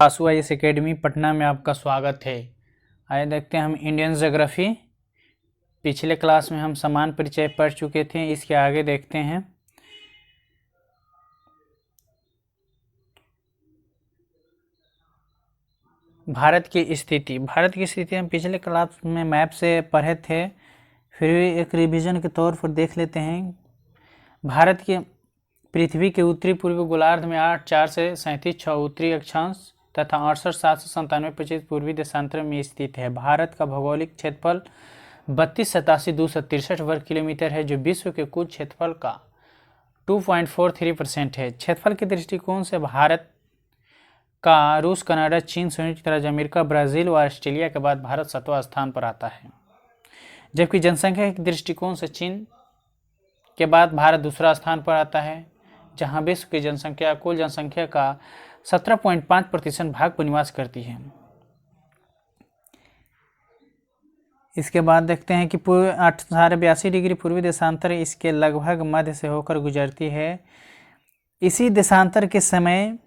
आसू IAS academy Patna में आपका स्वागत है। आइए देखते हैं हम इंडियन ज्योग्राफी। पिछले क्लास में हम समान परिचय पढ़ चुके थे, इसके आगे देखते हैं। भारत की स्थिति हम पिछले क्लास में मैप से पढ़े थे, फिर भी एक रिवीजन के तौर पर देख लेते हैं। भारत के पृथ्वी के उत्तरी पूर्वी गोलार्ध में 8,4 से 37,6 उत्तरी अक्षांश तथा 68,797 पूर्वी देशांतर में स्थित है। भारत का भौगोलिक क्षेत्रफल 32,87,263 वर्ग किलोमीटर है, जो विश्व के कुल क्षेत्रफल का 2.43% है। क्षेत्रफल के दृष्टिकोण से भारत का रूस, कनाडा, चीन, संयुक्त राज्य अमेरिका, ब्राज़ील और ऑस्ट्रेलिया के बाद भारत 7वां स्थान पर आता है। जबकि जनसंख्या के दृष्टिकोण से चीन के बाद भारत दूसरा स्थान पर आता है, जहां विश्व की जनसंख्या कुल जनसंख्या का 17.5% भाग पर निवास करती है। इसके बाद देखते हैं कि 1882 डिग्री पूर्वी देशांतर इसके लगभग मध्य से होकर गुजरती है। इसी देशांतर के समय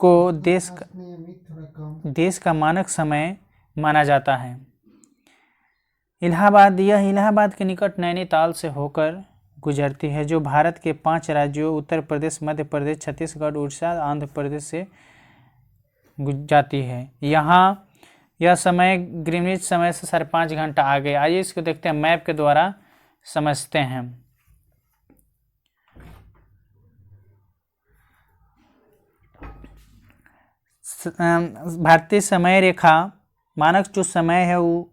को देश का मानक समय माना जाता है। इलाहाबाद के निकट नैनीताल से होकर गुजरती है, जो भारत के 5 राज्यों उत्तर प्रदेश, मध्य प्रदेश, छत्तीसगढ़, उड़ीसा, आंध्र प्रदेश से जाती है। यहाँ यह समय ग्रीनिच समय से 5.5 घंटा आगे। आइए इसको देखते हैं, मैप के द्वारा समझते हैं। भारतीय समय रेखा मानक जो समय है वो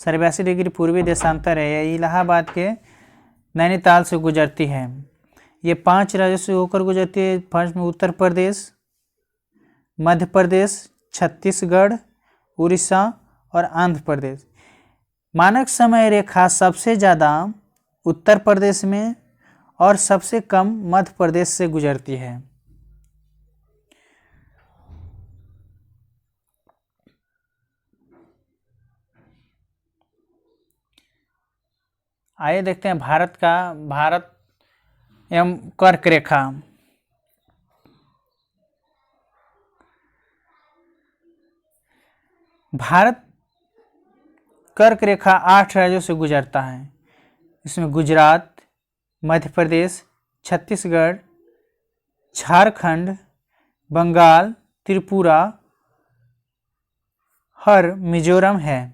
82 डिग्री पूर्वी देशांतर है। यह इलाहाबाद के नैनीताल से गुजरती है। ये 5 राज्यों से होकर गुजरती है। फर्स्ट में उत्तर प्रदेश, मध्य प्रदेश, छत्तीसगढ़, उड़ीसा और आंध्र प्रदेश। मानक समय रेखा सबसे ज़्यादा उत्तर प्रदेश में और सबसे कम मध्य प्रदेश से गुजरती है। आइए देखते हैं भारत एवं कर्क रेखा। भारत कर्क रेखा 8 राज्यों से गुजरता है। इसमें गुजरात, मध्य प्रदेश, छत्तीसगढ़, झारखंड, बंगाल, त्रिपुरा और मिजोरम है।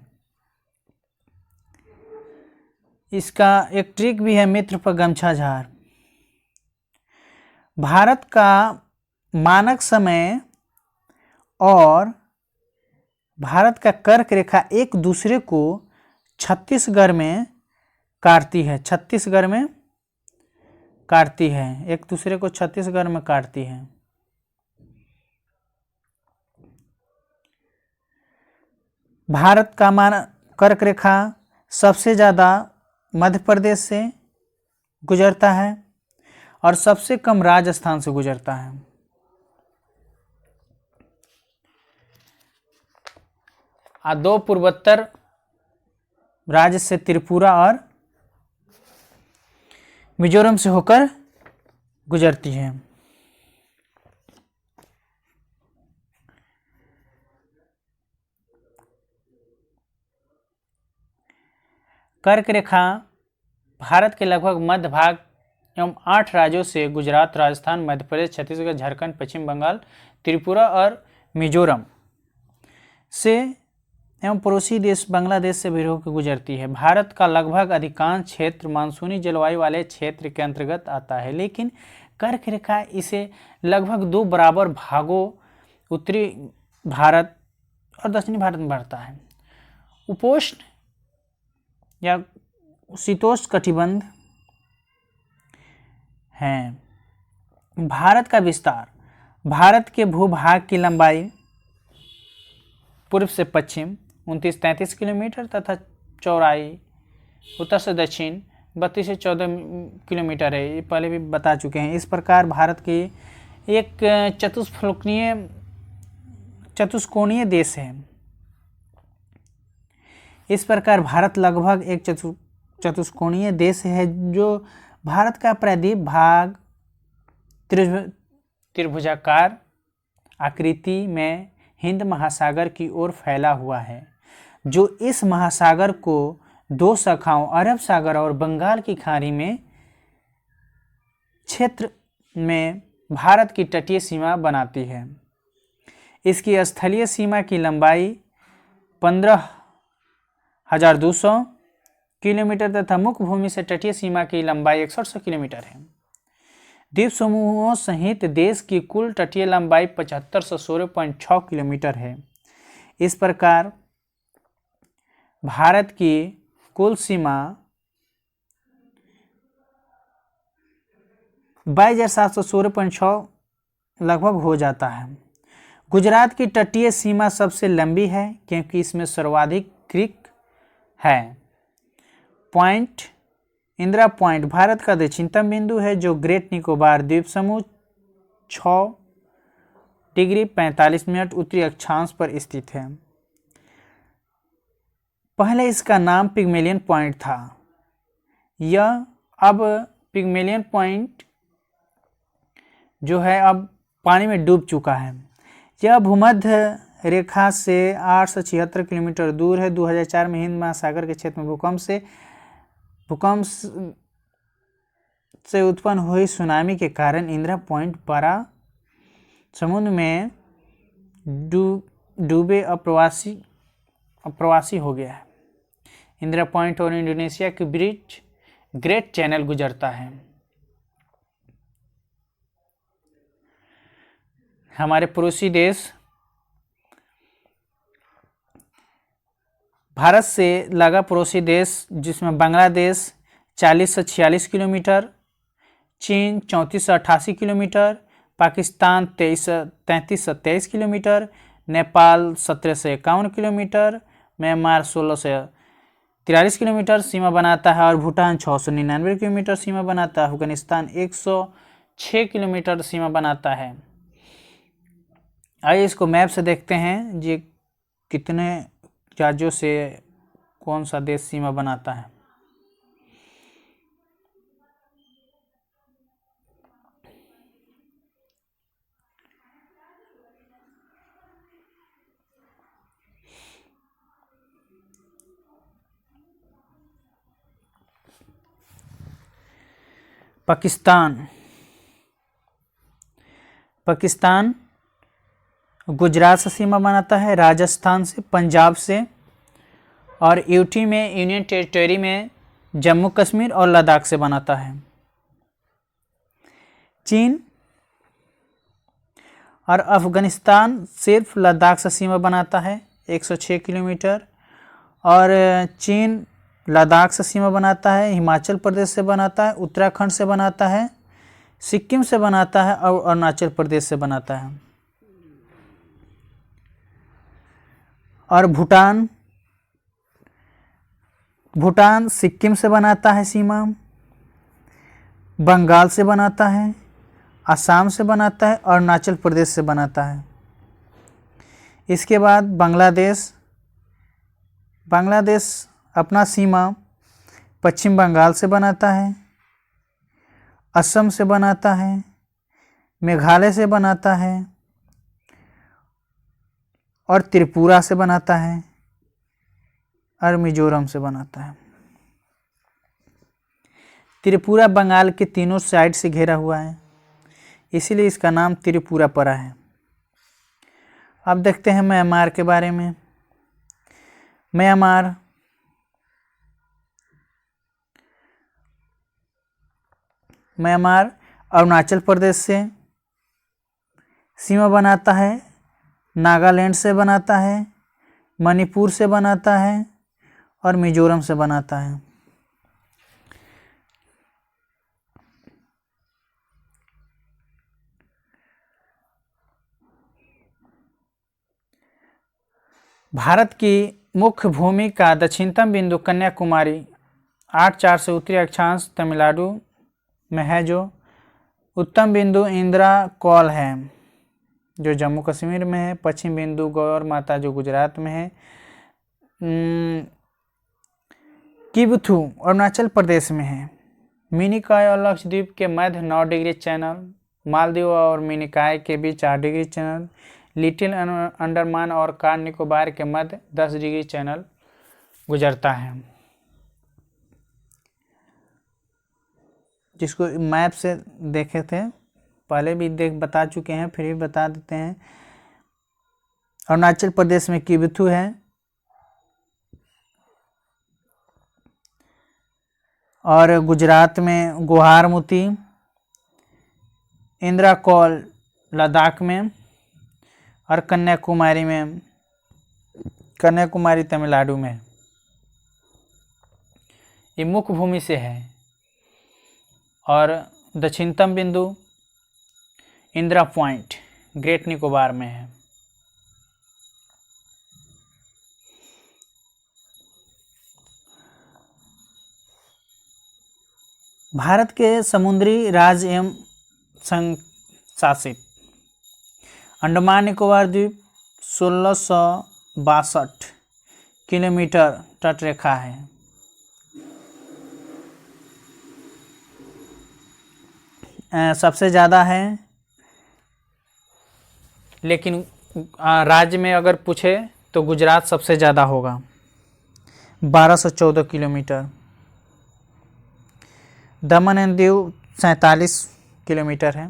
इसका एक ट्रिक भी है, मित्र पर गमछा झार। भारत का मानक समय और भारत का कर्क रेखा एक दूसरे को छत्तीसगढ़ में काटती है। एक दूसरे को छत्तीसगढ़ में काटती है। भारत का कर्क रेखा सबसे ज़्यादा मध्य प्रदेश से गुजरता है और सबसे कम राजस्थान से गुजरता है। दो पूर्वोत्तर राज्य से त्रिपुरा और मिजोरम से होकर गुजरती है। कर्क रेखा भारत के लगभग मध्य भाग एवं 8 राज्यों से गुजरात, राजस्थान, मध्य प्रदेश, छत्तीसगढ़, झारखंड, पश्चिम बंगाल, त्रिपुरा और मिजोरम से एवं पड़ोसी देश बांग्लादेश से भी होकर गुजरती है। भारत का लगभग अधिकांश क्षेत्र मानसूनी जलवायु वाले क्षेत्र के अंतर्गत आता है, लेकिन कर्क रेखा इसे लगभग 2 बराबर भागों उत्तरी भारत और दक्षिणी भारत में बांटता है। उपोष्ण या शीतोष्ण कटिबंध हैं। भारत का विस्तार, भारत के भूभाग की लंबाई पूर्व से पश्चिम 29-33 किलोमीटर तथा चौड़ाई उत्तर से दक्षिण 32 से 14 किलोमीटर है। ये पहले भी बता चुके हैं। इस प्रकार भारत की एक चतुष्कोणीय देश है। इस प्रकार भारत लगभग एक चतुष्कोणीय देश है, जो भारत का प्रायद्वीप भाग त्रिभुजाकार आकृति में हिंद महासागर की ओर फैला हुआ है, जो इस महासागर को दो शाखाओं अरब सागर और बंगाल की खाड़ी में क्षेत्र में भारत की तटीय सीमा बनाती है। इसकी स्थलीय सीमा की लंबाई 15,200 किलोमीटर तथा मुख्य भूमि से तटीय सीमा की लंबाई 6100 किलोमीटर है। द्वीप समूहों सहित देश की कुल तटीय लंबाई 7516.6 किलोमीटर है। इस प्रकार भारत की कुल सीमा 22,716.6 लगभग हो जाता है। गुजरात की तटीय सीमा सबसे लंबी है क्योंकि इसमें सर्वाधिक क्रीक है। पॉइंट इंदिरा पॉइंट भारत का दक्षिणतम बिंदु है, जो ग्रेट निकोबार द्वीप समूह 6 डिग्री 45 मिनट उत्तरी अक्षांश पर स्थित है। पहले इसका नाम पिग्मेलियन पॉइंट था। यह अब पिग्मेलियन पॉइंट जो है अब पानी में डूब चुका है। यह भूमध्य रेखा से 876 किलोमीटर दूर है। 2004 में हिंद महासागर के क्षेत्र में भूकंप से उत्पन्न हुई सुनामी के कारण इंदिरा पॉइंट बड़ा समुद्र में डूबे अप्रवासी हो गया है। इंदिरा पॉइंट और इंडोनेशिया के बीच ग्रेट चैनल गुजरता है। हमारे पड़ोसी देश भारत से लगा पड़ोसी देश जिसमें बांग्लादेश 40 से 46 किलोमीटर, चीन 34 से 88 किलोमीटर, पाकिस्तान 33 से 23 किलोमीटर, नेपाल 17 से 51 किलोमीटर, म्यांमार 16 से 43 किलोमीटर सीमा बनाता है और भूटान 699 किलोमीटर सीमा बनाता है। अफगानिस्तान 106 किलोमीटर सीमा बनाता है। आइए इसको मैप से देखते हैं ये कितने राज्यों से कौन सा देश सीमा बनाता है। पाकिस्तान गुजरात से सीमा बनाता है, राजस्थान से, पंजाब से और यूटी में यूनियन टेरिटरी में जम्मू कश्मीर और लद्दाख से बनाता है। चीन और अफगानिस्तान सिर्फ लद्दाख से सीमा बनाता है 106 किलोमीटर, और चीन लद्दाख से सीमा बनाता है, हिमाचल प्रदेश से बनाता है, उत्तराखंड से बनाता है, सिक्किम से बनाता है और अरुणाचल प्रदेश से बनाता है। और भूटान सिक्किम से बनाता है सीमा, बंगाल से बनाता है, असम से बनाता है, अरुणाचल प्रदेश से बनाता है। इसके बाद बांग्लादेश अपना सीमा पश्चिम बंगाल से बनाता है, असम से बनाता है, मेघालय से बनाता है और त्रिपुरा से बनाता है और मिजोरम से बनाता है। त्रिपुरा बंगाल के तीनों साइड से घिरा हुआ है, इसीलिए इसका नाम त्रिपुरा पड़ा है। अब देखते हैं म्यांमार के बारे में। म्यांमार अरुणाचल प्रदेश से सीमा बनाता है, नागालैंड से बनाता है, मणिपुर से बनाता है और मिजोरम से बनाता है। भारत की मुख्य भूमि का दक्षिणतम बिंदु कन्याकुमारी 8,4 से उत्तरी अक्षांश तमिलनाडु में है, जो उत्तम बिंदु इंदिरा कॉल है जो जम्मू कश्मीर में है, पश्चिम बिंदु गौर माता जो गुजरात में है, किबथू अरुणाचल प्रदेश में है, मिनिकॉय और लक्षद्वीप के मध्य 9 डिग्री चैनल मालदीव और मिनिकॉय के बीच 8 डिग्री चैनल, लिटिल अंडमान और कार निकोबार के मध्य 10 डिग्री चैनल गुजरता है। जिसको मैप से देखे थे पहले भी बता चुके हैं, फिर भी बता देते हैं। अरुणाचल प्रदेश में किबिथु है, और गुजरात में गुवाहाटी, इंद्राकौल लद्दाख में, और कन्याकुमारी तमिलनाडु में। ये मुख्य भूमि से है। और दक्षिणतम बिंदु इंदिरा पॉइंट ग्रेट निकोबार में है। भारत के समुद्री राज्य एवं संघ शासित अंडमान निकोबार द्वीप 1662 किलोमीटर तटरेखा है। सबसे ज़्यादा है, लेकिन राज्य में अगर पूछे तो गुजरात सबसे ज़्यादा होगा, 1214 kilometre. Daman and Diu 47 kilometre है।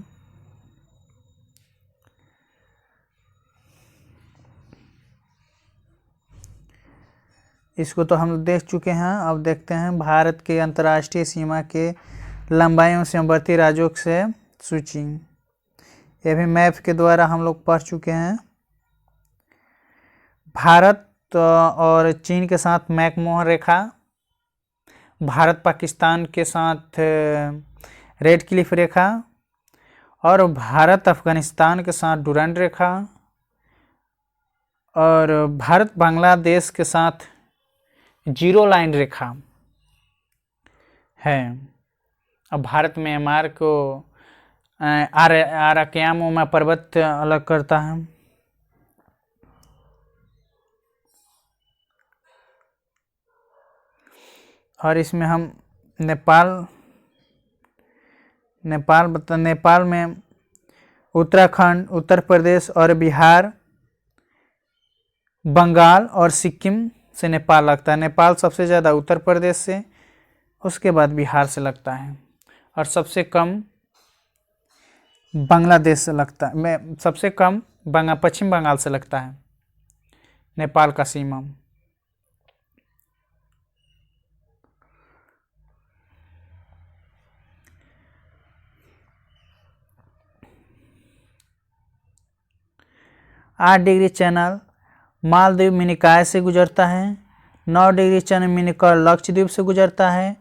इसको तो हम देख चुके हैं। अब देखते हैं भारत के अंतर्राष्ट्रीय सीमा के लंबाई एवं सीमावर्ती राज्यों से सूची। ये भी मैप के द्वारा हम लोग पढ़ चुके हैं। भारत और चीन के साथ मैकमोहन रेखा, भारत पाकिस्तान के साथ रेड क्लिफ रेखा, और भारत अफगानिस्तान के साथ डुरंड रेखा, और भारत बांग्लादेश के साथ जीरो लाइन रेखा है। अब भारत म्यांमार को आराकयाम पर्वत अलग करता है। और इसमें हम नेपाल में उत्तराखंड, उत्तर प्रदेश और बिहार, बंगाल और सिक्किम से नेपाल लगता है। नेपाल सबसे ज़्यादा उत्तर प्रदेश से, उसके बाद बिहार से लगता है, और सबसे कम बांग्लादेश से लगता है। सबसे कम पश्चिम बंगाल से लगता है नेपाल का सीमा। आठ डिग्री चैनल मालदीव मिनिकॉय से गुजरता है। 9 डिग्री चैनल मिनिकॉय लक्षद्वीप से गुजरता है।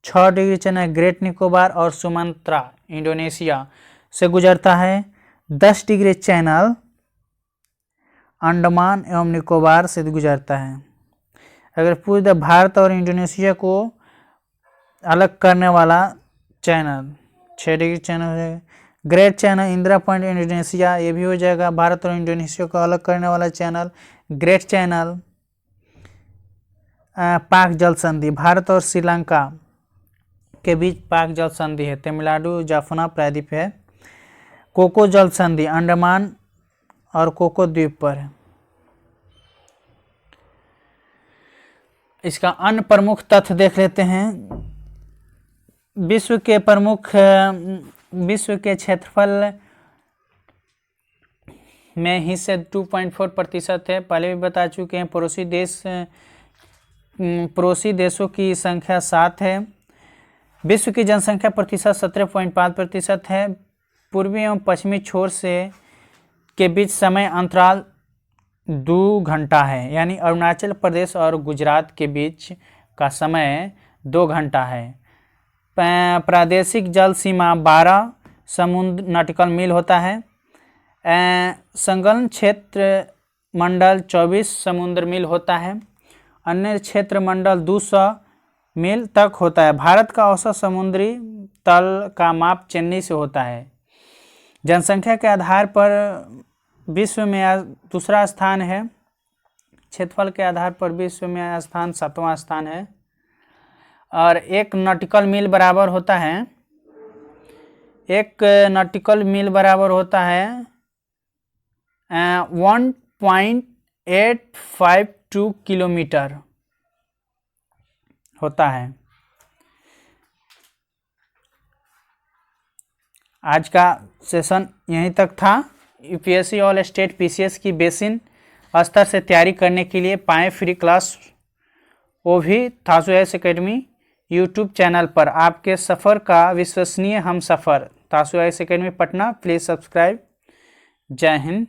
6 डिग्री चैनल ग्रेट निकोबार और सुमात्रा इंडोनेशिया से गुजरता है। 10 डिग्री चैनल अंडमान एवं निकोबार से गुजरता है। अगर पूरे भारत और इंडोनेशिया को अलग करने वाला चैनल 6 डिग्री चैनल है। Great channel Indira point Indonesia, ये भी हो जाएगा। भारत और इंडोनेशिया को अलग करने वाला चैनल ग्रेट चैनल। पाक जल संधि भारत और श्रीलंका के बीच पाक जल संधि है, तमिलनाडु जाफना प्रायद्वीप है। कोको जल संधि अंडमान और कोको द्वीप पर है। इसका अन्य प्रमुख तथ्य देख लेते हैं। विश्व के क्षेत्रफल में हिस्से 2.4% है। पहले भी बता चुके हैं। पड़ोसी देशों की संख्या 7 है। विश्व की जनसंख्या प्रतिशत 17.5% है। पूर्वी एवं पश्चिमी छोर से के बीच समय अंतराल 2 घंटा है, यानी अरुणाचल प्रदेश और गुजरात के बीच का समय 2 घंटा है। प्रादेशिक जल सीमा 12 समुद्र नॉटिकल मील होता है। संलग्न क्षेत्र मंडल 24 समुद्र मील होता है। अन्य क्षेत्र मंडल 200 मील तक होता है। भारत का औसत समुद्री तल का माप चेन्नई से होता है। जनसंख्या के आधार पर विश्व में दूसरा स्थान है। क्षेत्रफल के आधार पर विश्व में स्थान 7वां स्थान है। और 1 नॉटिकल मील बराबर होता है एक नॉटिकल मील बराबर होता है 1.852 किलोमीटर होता है। आज का सेशन यहीं तक था। यूपीएससी ऑल स्टेट पीसीएस की बेसिन स्तर से तैयारी करने के लिए पाएँ फ्री क्लास, वो भी Thasu S academy YouTube channel पर। आपके सफ़र का विश्वसनीय हम सफ़र, Thasu S academy Patna. Please subscribe. जय हिंद।